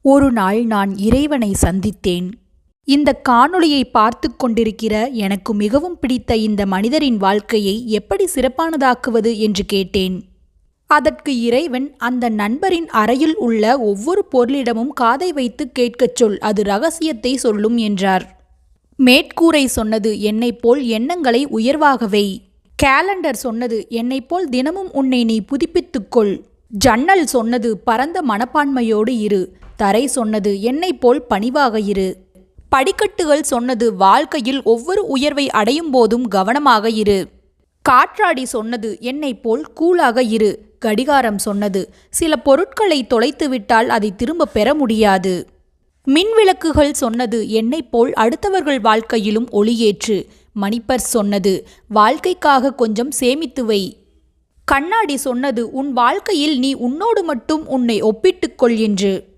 ஒரு நாள் நான் இறைவனை சந்தித்தேன். இந்த காணொளியை பார்த்து கொண்டிருக்கிற எனக்கு மிகவும் பிடித்த இந்த மனிதரின் வாழ்க்கையை எப்படி சிறப்பானதாக்குவது என்று கேட்டேன். அதற்கு இறைவன், அந்த நண்பரின் அறையில் உள்ள ஒவ்வொரு பொருளிடமும் காதை வைத்து கேட்கச் சொல், அது ரகசியத்தை சொல்லும் என்றார். மேற்கூரை சொன்னது, என்னைப் போல் எண்ணங்களை உயர்வாகவை. கேலண்டர் சொன்னது, என்னைப் போல் தினமும் உன்னை நீ புதுப்பித்துக்கொள். ஜன்னல் சொன்னது, பரந்த மனப்பான்மையோடு இரு. தரை சொன்னது, என்னைப் போல் பணிவாக இரு. படிக்கட்டுகள் சொன்னது, வாழ்க்கையில் ஒவ்வொரு உயர்வை அடையும் போதும் கவனமாக இரு. காற்றாடி சொன்னது, என்னைப் போல் கூலாக இரு. கடிகாரம் சொன்னது, சில பொருட்களை தொலைத்துவிட்டால் அதை திரும்ப பெற முடியாது. மின்விளக்குகள் சொன்னது, என்னைப் போல் அடுத்தவர்கள் வாழ்க்கையிலும் ஒளியேற்று. மணிப்பர்ஸ் சொன்னது, வாழ்க்கைக்காக கொஞ்சம் சேமித்து வை. கண்ணாடி சொன்னது, உன் வாழ்க்கையில் நீ உன்னோடு மட்டும் உன்னை ஒப்பிட்டுக்கொள் என்று.